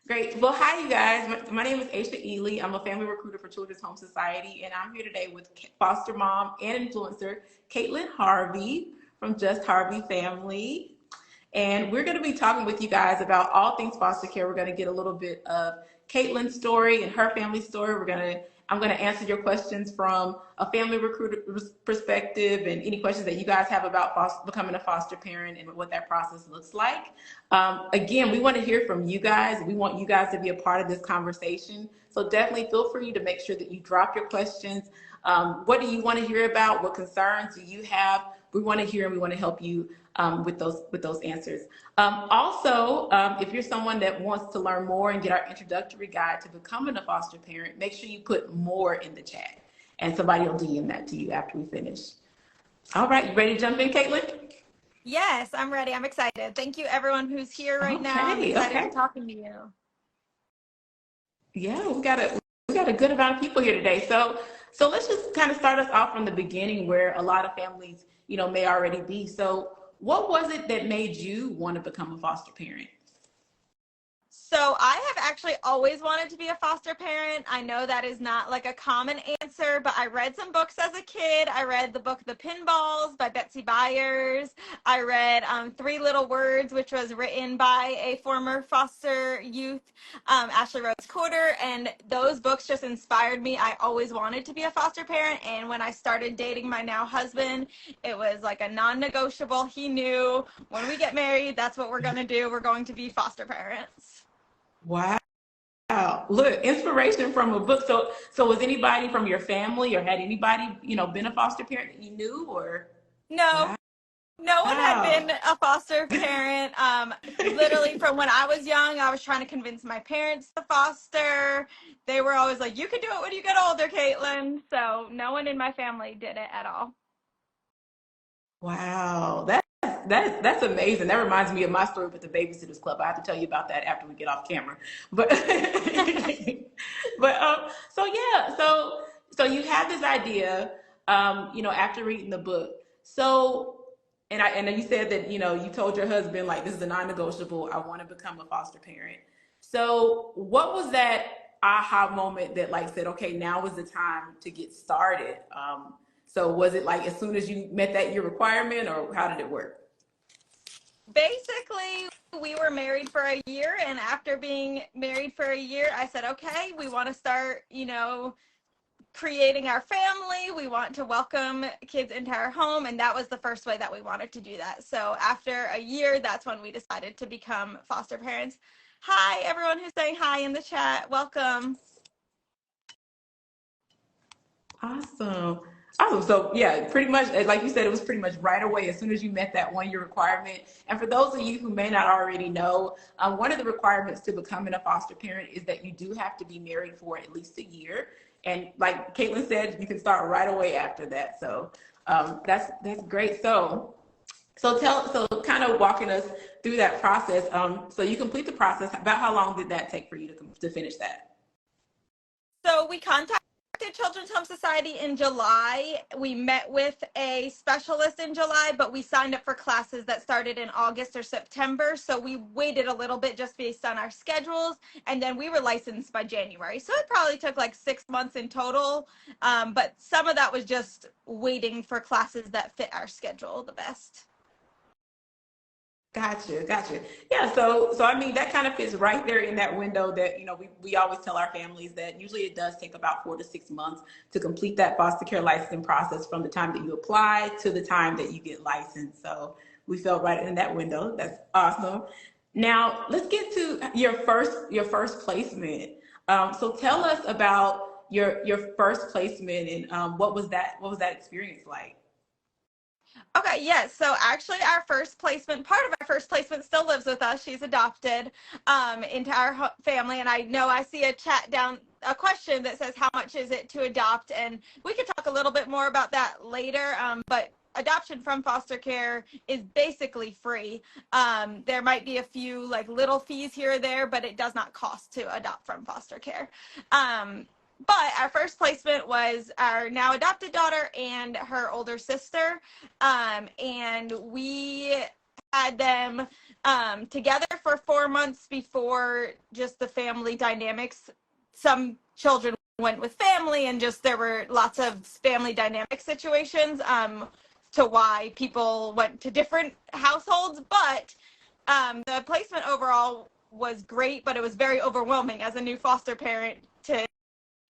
Great. Well, hi, you guys. My name is Aisha Ely. I'm a family recruiter for Children's Home Society, and I'm here today with foster mom and influencer Caitlin Harvey from Just Harvey Family. And we're going to be talking with you guys about all things foster care. We're going to get a little bit of Caitlin's story and her family story. I'm going to answer your questions from a family recruiter perspective and any questions that you guys have about becoming a foster parent and what that process looks like. Again, we want to hear from you guys. We want you guys to be a part of this conversation. So definitely feel free to make sure that you drop your questions. What do you want to hear about? What concerns do you have? We want to hear and we want to help you with those answers. If you're someone that wants to learn more and get our introductory guide to becoming a foster parent, make sure you put more in the chat, and somebody will DM that to you after we finish. All right, you ready to jump in, Caitlin? Yes, I'm ready. I'm excited. Thank you, everyone who's here right now. I'm excited to be talking to you. Yeah, we got a good amount of people here today. So let's just kind of start us off from the beginning, where a lot of families, may already be. So what was it that made you want to become a foster parent? So I have actually always wanted to be a foster parent. I know that is not like a common answer, but I read some books as a kid. I read the book The Pinballs by Betsy Byers. I read Three Little Words, which was written by a former foster youth, Ashley Rose Coder, and those books just inspired me. I always wanted to be a foster parent, and when I started dating my now husband, it was like a non-negotiable. He knew when we get married, that's what we're going to do. We're going to be foster parents. Wow. Look, inspiration from a book. So was anybody from your family or had anybody, been a foster parent that you knew or? No, Wow. no one had been a foster parent. Literally from when I was young, I was trying to convince my parents to foster. They were always like, you can do it when you get older, Caitlin. So no one in my family did it at all. Wow. That's amazing. That reminds me of my story with the Babysitters Club. I have to tell you about that after we get off camera. But so yeah, so you have this idea, after reading the book. So and then you said that, you told your husband, like, this is a non-negotiable. I want to become a foster parent. So what was that aha moment that, like, said, okay, now is the time to get started? So was it like as soon as you met that year requirement, or how did it work? Basically, we were married for a year, and after being married for a year, I said, okay, we want to start, creating our family. We want to welcome kids into our home, and that was the first way that we wanted to do that. So after a year, that's when we decided to become foster parents. Hi, everyone who's saying hi in the chat. Welcome. Awesome. Awesome. So yeah, pretty much, like you said, it was pretty much right away as soon as you met that 1 year requirement. And for those of you who may not already know, one of the requirements to becoming a foster parent is that you do have to be married for at least a year. And like Caitlin said, you can start right away after that. So that's great. So kind of walking us through that process. So you complete the process. About how long did that take for you to finish that? So we contacted Children's Home Society in July. We met with a specialist in July, but we signed up for classes that started in August or September. So we waited a little bit just based on our schedules. And then we were licensed by January. So it probably took like 6 months in total. But some of that was just waiting for classes that fit our schedule the best. Gotcha. Yeah, so I mean that kind of fits right there in that window that we always tell our families that usually it does take about 4 to 6 months to complete that foster care licensing process from the time that you apply to the time that you get licensed. So we felt right in that window. That's awesome. Now let's get to your first placement. So tell us about your first placement and what was that experience like? Okay, yes. So actually our first placement, part of our first placement still lives with us. She's adopted into our family. And I know I see a chat down, a question that says, how much is it to adopt? And we could talk a little bit more about that later. But adoption from foster care is basically free. There might be a few like little fees here or there, but it does not cost to adopt from foster care. But our first placement was our now adopted daughter and her older sister. And we had them together for 4 months before just the family dynamics. Some children went with family, and just there were lots of family dynamic situations to why people went to different households. But the placement overall was great, but it was very overwhelming as a new foster parent to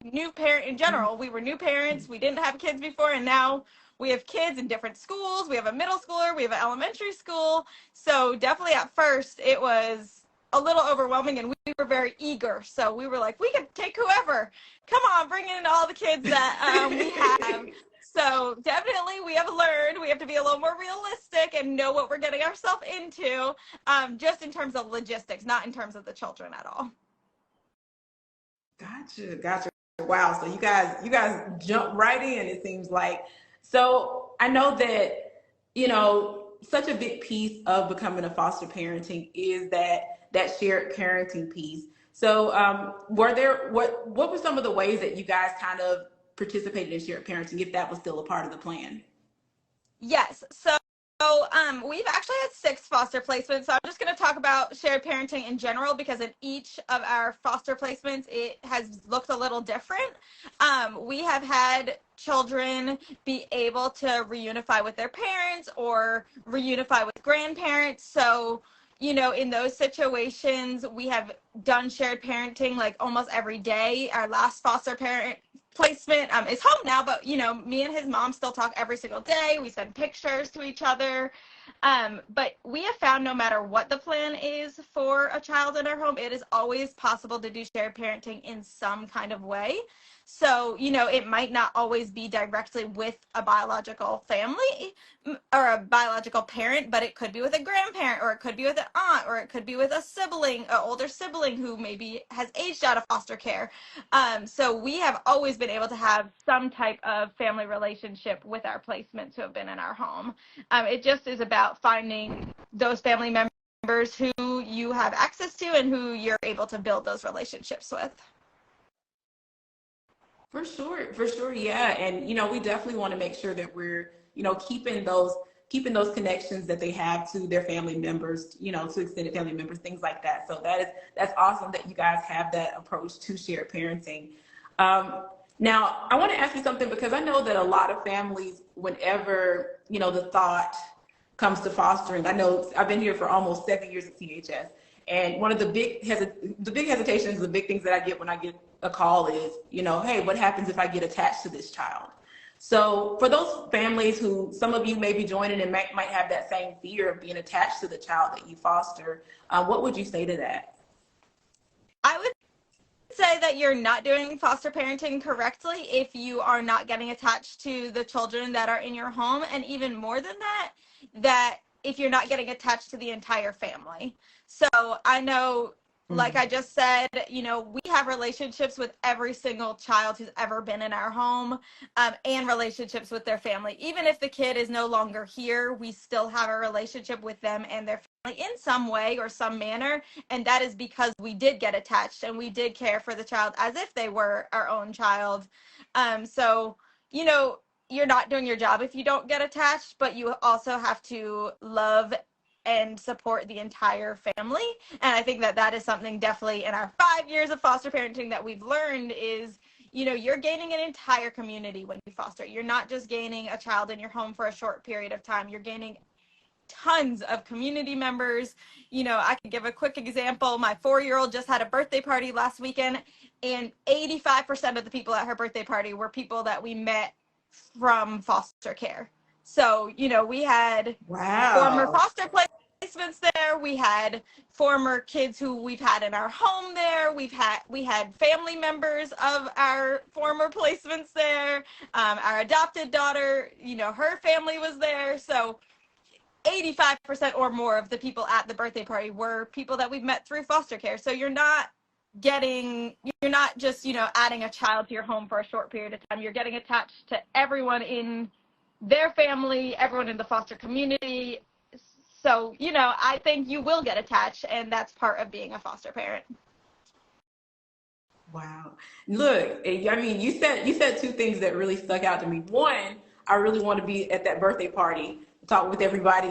new parent in general. We were new parents. We didn't have kids before, and now we have kids in different schools. We have a middle schooler. We have an elementary school. So definitely at first it was a little overwhelming, and we were very eager. So we were like, we can take whoever. Come on, bring in all the kids that we have. So definitely we have learned we have to be a little more realistic and know what we're getting ourselves into, just in terms of logistics, not in terms of the children at all. Gotcha. Wow. So you guys jump right in, it seems like. So I know that, such a big piece of becoming a foster parenting is that shared parenting piece. So what were some of the ways that you guys kind of participated in shared parenting, if that was still a part of the plan? Yes. So we've actually had 6 foster placements. So I'm just going to talk about shared parenting in general, because in each of our foster placements, it has looked a little different. We have had children be able to reunify with their parents or reunify with grandparents. So, in those situations, we have done shared parenting like almost every day. Our last foster parent placement is home now, but me and his mom still talk every single day. We send pictures to each other, but we have found no matter what the plan is for a child in our home, it is always possible to do shared parenting in some kind of way. So it might not always be directly with a biological family or a biological parent, but it could be with a grandparent, or it could be with an aunt, or it could be with a sibling, an older sibling who maybe has aged out of foster care. So we have always been able to have some type of family relationship with our placements who have been in our home. It just is about finding those family members who you have access to and who you're able to build those relationships with. For sure, yeah. And we definitely want to make sure that we're, keeping those connections that they have to their family members, to extended family members, things like that. So that's awesome that you guys have that approach to shared parenting. Now I want to ask you something, because I know that a lot of families, whenever, the thought comes to fostering, I know I've been here for almost 7 years at CHS. And one of the big hesitations, the big things that I get when I get a call is, hey, what happens if I get attached to this child? So for those families who some of you may be joining and might have that same fear of being attached to the child that you foster, what would you say to that? I would say that you're not doing foster parenting correctly if you are not getting attached to the children that are in your home. And even more than that if you're not getting attached to the entire family. So I know, like I just said, we have relationships with every single child who's ever been in our home, and relationships with their family. Even if the kid is no longer here, we still have a relationship with them and their family in some way or some manner. And that is because we did get attached and we did care for the child as if they were our own child. So, you're not doing your job if you don't get attached, but you also have to love and support the entire family. And I think that is something definitely in our 5 years of foster parenting that we've learned is, you're gaining an entire community when you foster. You're not just gaining a child in your home for a short period of time. You're gaining tons of community members. I could give a quick example. My 4-year-old just had a birthday party last weekend, and 85% of the people at her birthday party were people that we met from foster care. So, we had former foster placements there. We had former kids who we've had in our home there. We had family members of our former placements there. Our adopted daughter, her family was there. So 85% or more of the people at the birthday party were people that we've met through foster care. So you're not just, adding a child to your home for a short period of time. You're getting attached to everyone in their family, everyone in the foster community. So, I think you will get attached, and that's part of being a foster parent. Wow. Look, I mean, you said 2 things that really stuck out to me. One, I really want to be at that birthday party, talk with everybody,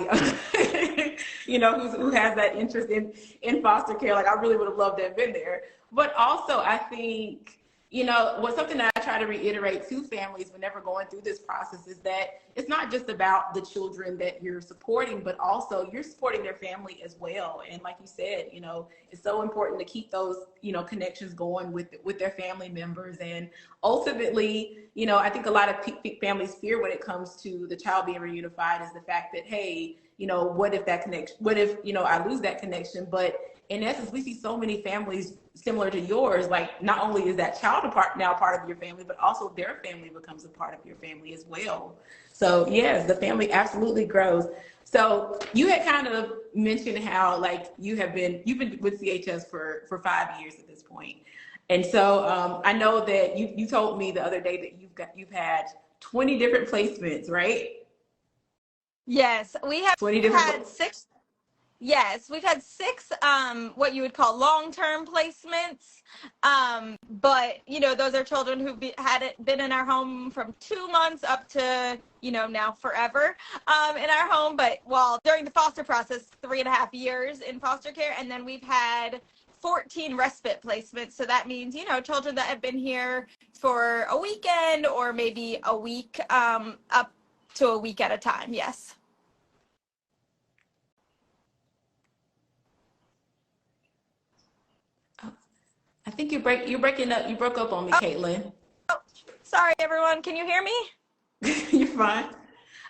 who has that interest in foster care. Like I really would have loved to have been there. But also I think, what's something that I try to reiterate to families whenever going through this process is that it's not just about the children that you're supporting, but also you're supporting their family as well. And like you said, it's so important to keep those, connections going with their family members. And ultimately, I think a lot of families fear when it comes to the child being reunified is the fact that, hey, what if that connection, what if, I lose that connection? But in essence, we see so many families similar to yours. Like not only is that child now part of your family, but also their family becomes a part of your family as well. So yes, the family absolutely grows. So you had kind of mentioned how like you've been with CHS for 5 years at this point. And so I know that you told me the other day that you've had 20 different placements, right? Yes, we have 20 different. had six. Yes, we've had six what you would call long-term placements. But those are children who've been in our home from 2 months up to, now forever in our home. But during the foster process, 3.5 years in foster care. And then we've had 14 respite placements. So that means, children that have been here for a weekend or maybe a week, up to a week at a time. Yes. I think you're breaking up. You broke up on me, Caitlin. Oh, sorry, everyone. Can you hear me? You're fine.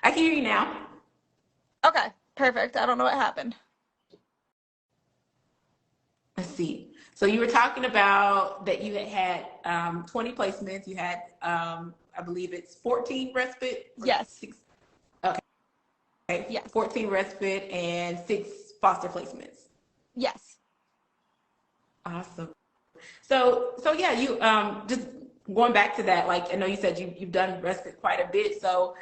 I can hear you now. Okay, perfect. I don't know what happened. Let's see. So you were talking about that you had 20 placements. You had, I believe it's 14 respite. Yes. Six, okay. Yes. 14 respite and 6 foster placements. Yes. Awesome. So yeah, you just going back to that, like I know you said you've done respite quite a bit. So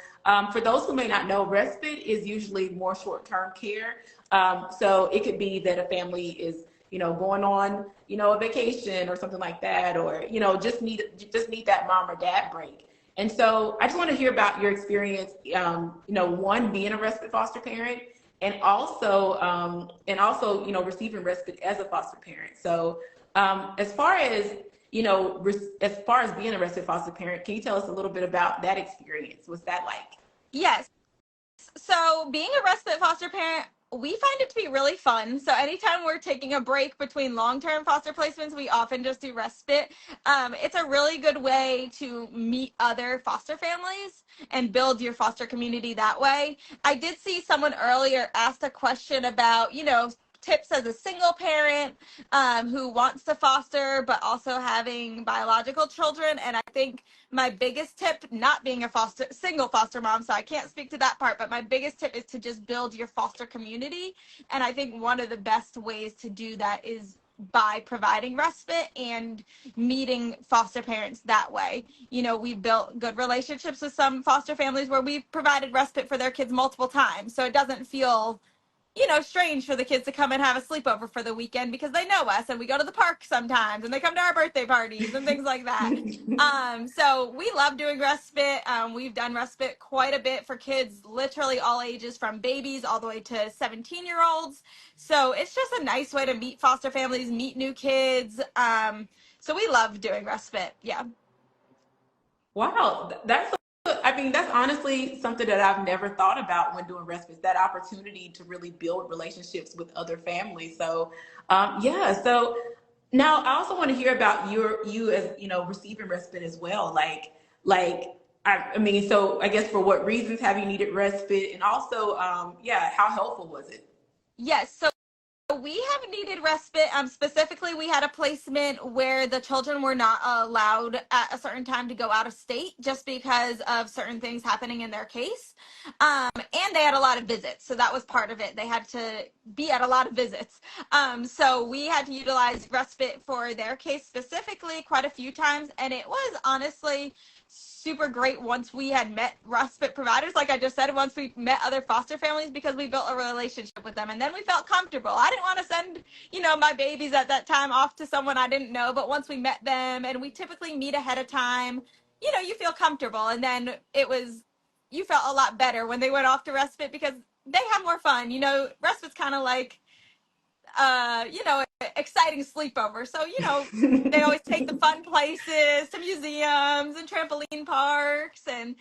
for those who may not know, respite is usually more short-term care. So it could be that a family is, going on, a vacation or something like that, or just need that mom or dad break. And so I just want to hear about your experience, one, being a respite foster parent, and also receiving respite as a foster parent. So as far as being a respite foster parent, can you tell us a little bit about that experience? What's that like? Yes. So being a respite foster parent, we find it to be really fun. So anytime we're taking a break between long-term foster placements, we often just do respite. It's a really good way to meet other foster families and build your foster community that way. I did see someone earlier asked a question about, tips as a single parent who wants to foster but also having biological children. And I think my biggest tip, not being a single foster mom, so I can't speak to that part, but my biggest tip is to just build your foster community. And I think one of the best ways to do that is by providing respite and meeting foster parents that way. We've built good relationships with some foster families where we've provided respite for their kids multiple times. So it doesn't feel strange for the kids to come and have a sleepover for the weekend because they know us and we go to the park sometimes and they come to our birthday parties and things like that. So we love doing respite. We've done respite quite a bit for kids, literally all ages from babies all the way to 17-year-olds. So it's just a nice way to meet foster families, meet new kids. So we love doing respite. Yeah. Wow, that's honestly something that I've never thought about when doing respite, that opportunity to really build relationships with other families. So, yeah. So now I also want to hear about you as, receiving respite as well. So I guess for what reasons have you needed respite? And also, yeah, how helpful was it? Yes. So we have needed respite. Specifically, we had a placement where the children were not allowed at a certain time to go out of state just because of certain things happening in their case. And they had a lot of visits. So that was part of it. They had to be at a lot of visits. So we had to utilize respite for their case specifically quite a few times. And it was honestly super great once we had met respite providers, like I just said, once we met other foster families, because we built a relationship with them and then we felt comfortable. I didn't want to send my babies at that time off to someone I didn't know, but once we met them, and we typically meet ahead of time, you feel comfortable. And then you felt a lot better when they went off to respite because they have more fun. You know, respite's kind of like, you know, exciting sleepover. So, you know, they always take the fun places to museums and trampoline parks. And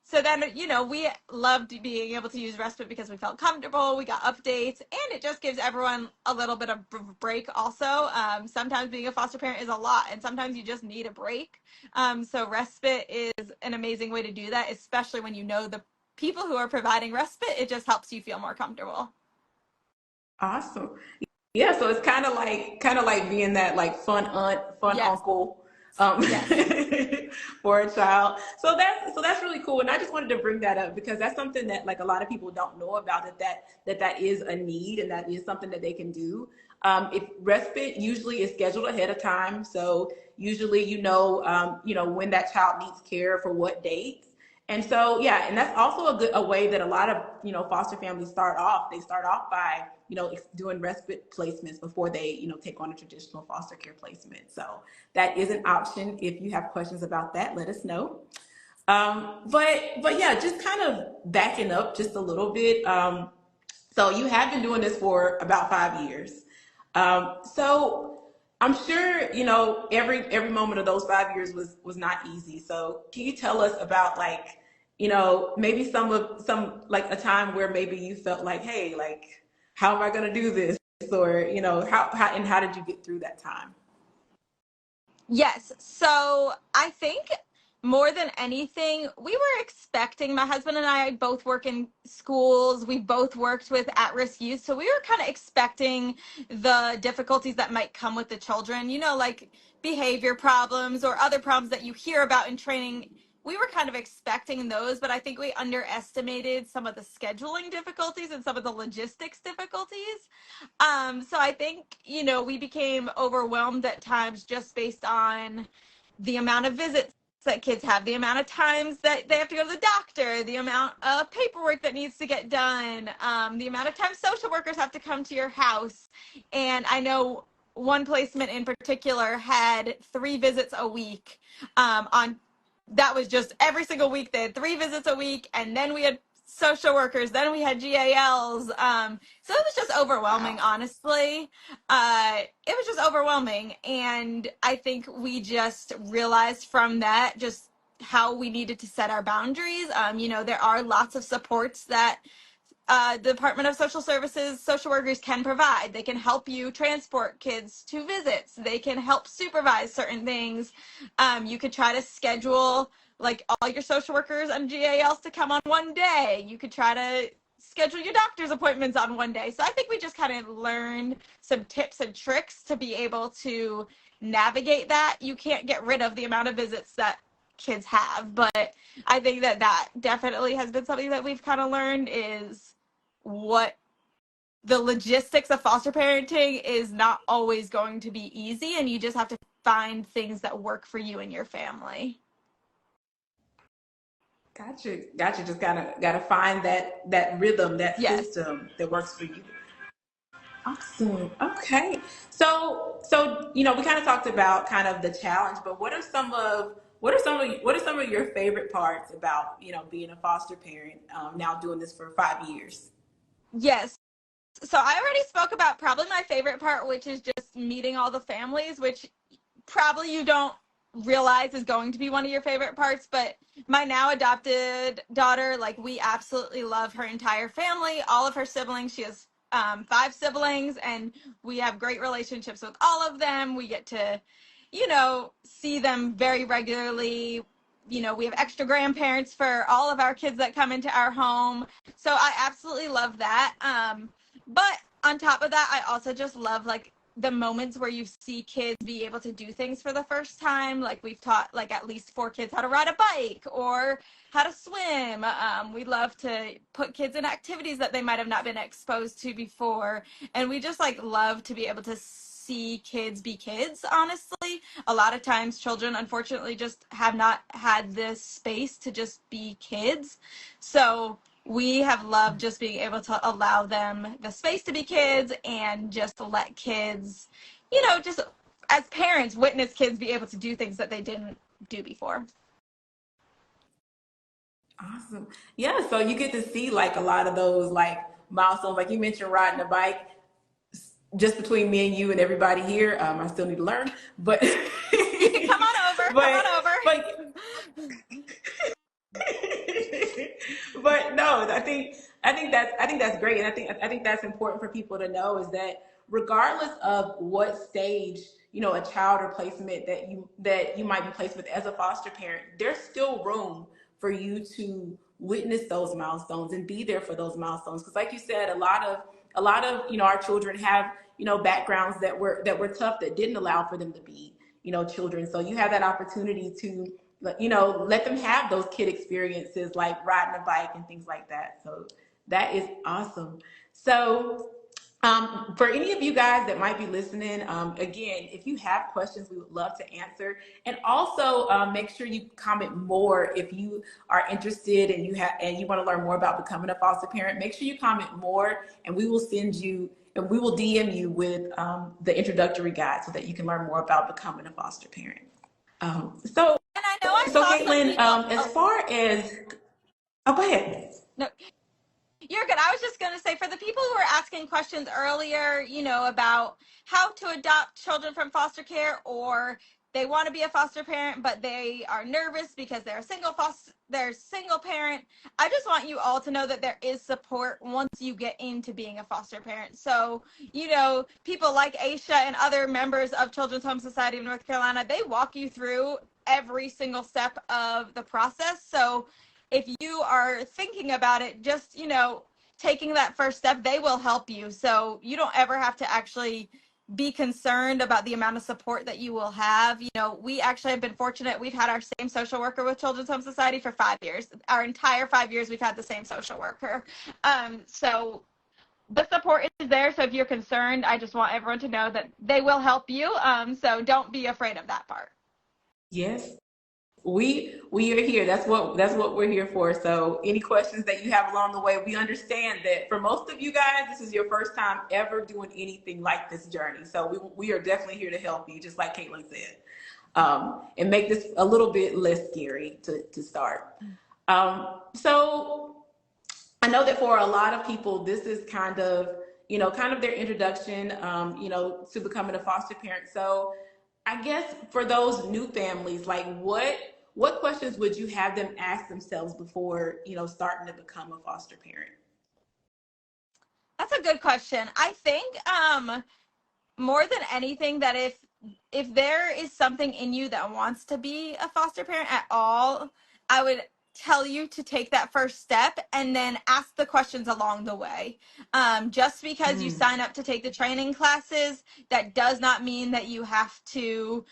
so then, you know, we loved being able to use respite because we felt comfortable. We got updates, and it just gives everyone a little bit of break also. Sometimes being a foster parent is a lot, and sometimes you just need a break. So respite is an amazing way to do that, especially when you know the people who are providing respite. It just helps you feel more comfortable. Awesome. Yeah, so it's kind of like being that like fun aunt, fun Yes, uncle, yes. for a child. So that's really cool. And I just wanted to bring that up because that's something that like a lot of people don't know about it, that is a need and that is something that they can do. If respite usually is scheduled ahead of time, so usually when that child needs care for what dates. And so, yeah, and that's also a way that a lot of, foster families start off. They start off by, doing respite placements before they, take on a traditional foster care placement. So that is an option. If you have questions about that, let us know. But yeah, just kind of backing up just a little bit. So you have been doing this for about 5 years. So I'm sure every moment of those 5 years was not easy. So can you tell us about like maybe some like a time where maybe you felt like, hey, like how am I going to do this, or how did you get through that time? Yes. So I think more than anything, we were expecting, my husband and I both work in schools. We both worked with at risk youth. So we were kind of expecting the difficulties that might come with the children, you know, like behavior problems or other problems that you hear about in training. We were kind of expecting those, but I think we underestimated some of the scheduling difficulties and some of the logistics difficulties. So I think, you know, we became overwhelmed at times just based on the amount of visits that kids have, the amount of times that they have to go to the doctor, the amount of paperwork that needs to get done, the amount of times social workers have to come to your house. And I know one placement in particular had 3 visits a week. On That was just every single week they had 3 visits a week, and then we had social workers, then we had GALs. So it was just overwhelming, Wow. honestly. It was just overwhelming. And I think we just realized from that just how we needed to set our boundaries. You know, there are lots of supports that the Department of Social Services social workers can provide. They can help you transport kids to visits. They can help supervise certain things. You could try to schedule like all your social workers and GALs to come on one day. You could try to schedule your doctor's appointments on one day. So I think we just kind of learned some tips and tricks to be able to navigate that. You can't get rid of the amount of visits that kids have, but I think that that definitely has been something that we've kind of learned is what the logistics of foster parenting is not always going to be easy, and you just have to find things that work for you and your family. Gotcha. Just gotta find that rhythm, that Yes. system that works for you. Awesome. Okay. So we kind of talked about kind of the challenge, but what are some of your favorite parts about being a foster parent, now doing this for 5 years? Yes. So I already spoke about probably my favorite part, which is just meeting all the families, which probably you don't realize is going to be one of your favorite parts. But my now adopted daughter, like, we absolutely love her entire family, all of her siblings. She has 5 siblings, and we have great relationships with all of them. We get to, you know, see them very regularly. You know, we have extra grandparents for all of our kids that come into our home. So I absolutely love that. But on top of that, I also just love like the moments where you see kids be able to do things for the first time. Like, we've taught like at least 4 kids how to ride a bike or how to swim. We love to put kids in activities that they might have not been exposed to before. And we just like love to be able to see kids be kids, honestly. A lot of times children unfortunately just have not had this space to just be kids. So we have loved just being able to allow them the space to be kids and just let kids, you know, just as parents, witness kids be able to do things that they didn't do before. Awesome. Yeah, so you get to see like a lot of those like milestones, like you mentioned riding a bike. Just between me and you and everybody here, I still need to learn, but You can come on over. Come but on over. but but no, I think that's great, and I think that's important for people to know is that regardless of what stage a child or placement that you might be placed with as a foster parent, there's still room for you to witness those milestones and be there for those milestones. Because, like you said, a lot of our children have backgrounds that were tough, that didn't allow for them to be children. So you have that opportunity to let them have those kid experiences like riding a bike and things like that. So that is awesome. So for any of you guys that might be listening, again, if you have questions, we would love to answer. And also make sure you comment more if you are interested and you want to learn more about becoming a foster parent. Make sure you comment more, and we will DM you with the introductory guide so that you can learn more about becoming a foster parent. So And I know I so saw some Caitlin, people. as Oh, far as go ahead. no, you're good. I was just going to say, for the people who were asking questions earlier, about how to adopt children from foster care, or they want to be a foster parent, but they are nervous because they're single parent. I just want you all to know that there is support once you get into being a foster parent. So, people like Aisha and other members of Children's Home Society of North Carolina, they walk you through every single step of the process. So if you are thinking about it, just, taking that first step, they will help you. So you don't ever have to actually be concerned about the amount of support that you will have. We actually have been fortunate. We've had our same social worker with Children's Home Society for 5 years. Our entire 5 years, we've had the same social worker. So the support is there. So if you're concerned, I just want everyone to know that they will help you. So don't be afraid of that part. Yes, we are here. That's what we're here for. So any questions that you have along the way, we understand that for most of you guys, this is your first time ever doing anything like this journey. So we are definitely here to help you, just like Caitlin said, and make this a little bit less scary to start. So I know that for a lot of people, this is kind of their introduction, to becoming a foster parent. So I guess for those new families, like what questions would you have them ask themselves before, starting to become a foster parent? That's a good question. I think more than anything, that if there is something in you that wants to be a foster parent at all, I would tell you to take that first step and then ask the questions along the way. Just because you Mm, sign up to take the training classes, that does not mean that you have to,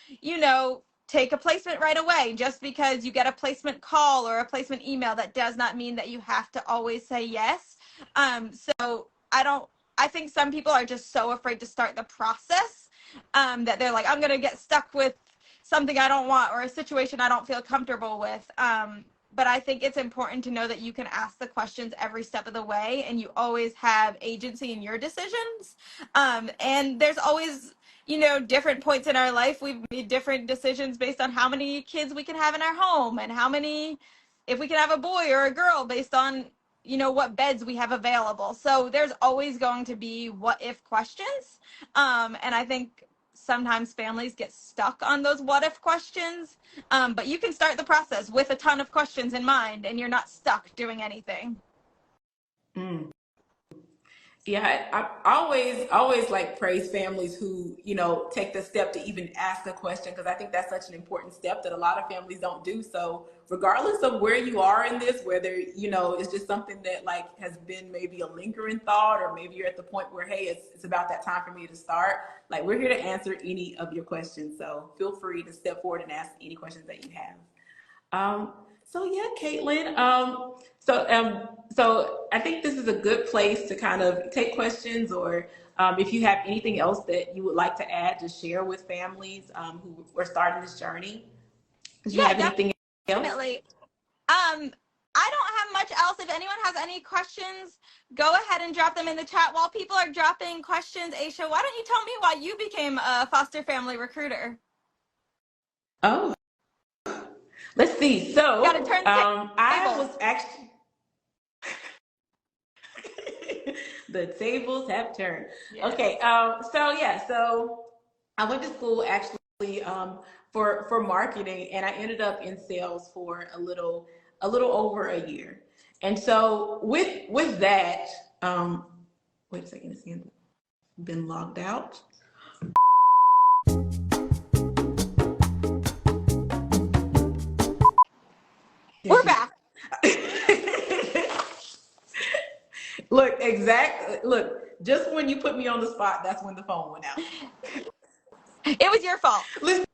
take a placement right away. Just because you get a placement call or a placement email, that does not mean that you have to always say yes. So I think some people are just so afraid to start the process, that they're like, I'm going to get stuck with something I don't want or a situation I don't feel comfortable with. But I think it's important to know that you can ask the questions every step of the way, and you always have agency in your decisions. And there's always, different points in our life. We've made different decisions based on how many kids we can have in our home, and if we can have a boy or a girl based on what beds we have available. So there's always going to be what if questions. And I think sometimes families get stuck on those what if questions. But you can start the process with a ton of questions in mind, and you're not stuck doing anything. mm. Yeah, I always like praise families who, take the step to even ask a question, because I think that's such an important step that a lot of families don't do. So regardless of where you are in this, whether, it's just something that like has been maybe a lingering thought, or maybe you're at the point where, hey, it's about that time for me to start. Like, we're here to answer any of your questions. So feel free to step forward and ask any questions that you have. So yeah, Caitlin. So I think this is a good place to kind of take questions, or if you have anything else that you would like to add to share with families who are starting this journey. Do you Yeah, have anything else? definitely. I don't have much else. If anyone has any questions, go ahead and drop them in the chat. While people are dropping questions, Aisha, why don't you tell me why you became a foster family recruiter? Oh, Let's see. Got to So, turn I tables. was actually the tables have turned. Yes. Okay. So yeah. So I went to school actually for marketing, and I ended up in sales for a little over a year. And so with that, wait a second. It's been logged out. There We're she back. is. Look, exactly. Look, just when you put me on the spot, that's when the phone went out. It was your fault. Listen,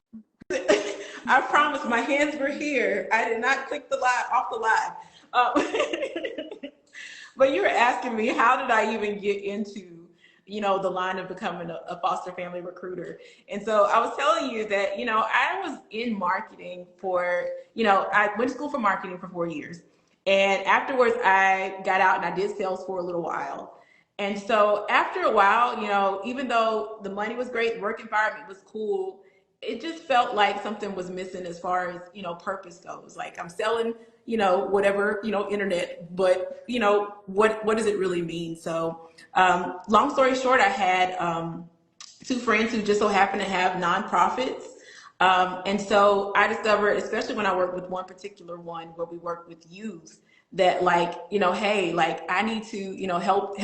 I promise my hands were here. I did not click the live off the live. But you were asking me, how did I even get into, the line of becoming a foster family recruiter? And so I was telling you that, I was in marketing I went to school for marketing for 4 years. And afterwards, I got out and I did sales for a little while. And so after a while, even though the money was great, work environment was cool, it just felt like something was missing as far as, purpose goes. Like I'm selling, whatever, internet, but what does it really mean? So long story short, I had two friends who just so happen to have nonprofits. And so I discovered, especially when I worked with one particular one where we work with youth, that like, hey, like I need to, help,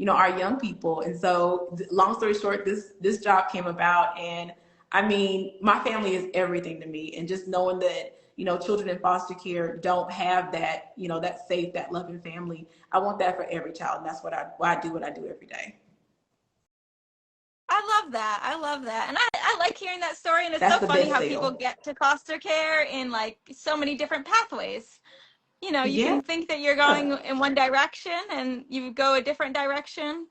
our young people. And so long story short, this job came about, and I mean, my family is everything to me. And just knowing that, children in foster care don't have that, that safe, that loving family. I want that for every child. And that's why I do what I do every day. I love that. I love that. And I like hearing that story. And it's That's so the funny best how people sale. get to foster care in like so many different pathways. You Yeah. can think that you're going in one direction and you go a different direction.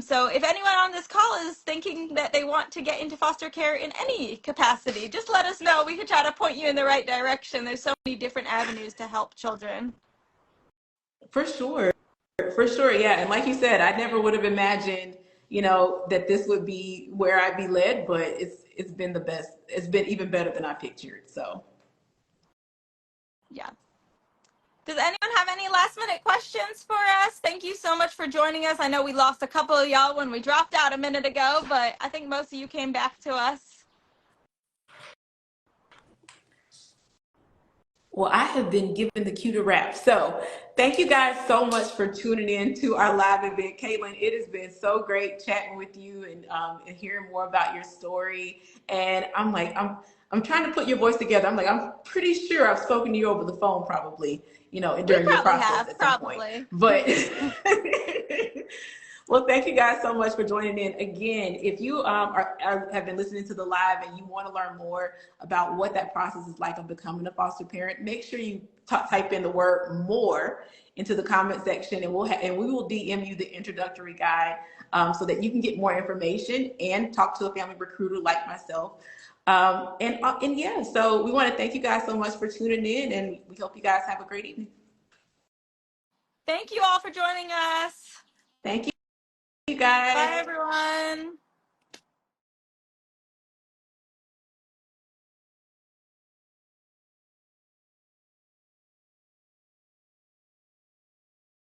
So if anyone on this call is thinking that they want to get into foster care in any capacity, just let us know. We could try to point you in the right direction. There's so many different avenues to help children. For sure. For sure. Yeah. And like you said, I never would have imagined, that this would be where I'd be led, but it's been the best. It's been even better than I pictured. So Yeah. Does anyone have any last minute questions for us? Thank you so much for joining us. I know we lost a couple of y'all when we dropped out a minute ago, but I think most of you came back to us. well, I have been given the cue to wrap. So thank you guys so much for tuning in to our live event. Caitlin, it has been so great chatting with you and hearing more about your story. And I'm trying to put your voice together. I'm like, I'm pretty sure I've spoken to you over the phone probably, We during your probably process have, at some point. probably. But well, thank you guys so much for joining in. Again, if you have been listening to the live and you want to learn more about what that process is like of becoming a foster parent, make sure you type in the word "more" into the comment section, and we will DM you the introductory guide so that you can get more information and talk to a family recruiter like myself. And yeah, so we want to thank you guys so much for tuning in, and we hope you guys have a great evening. Thank you all for joining us. Thank you guys. Bye, everyone.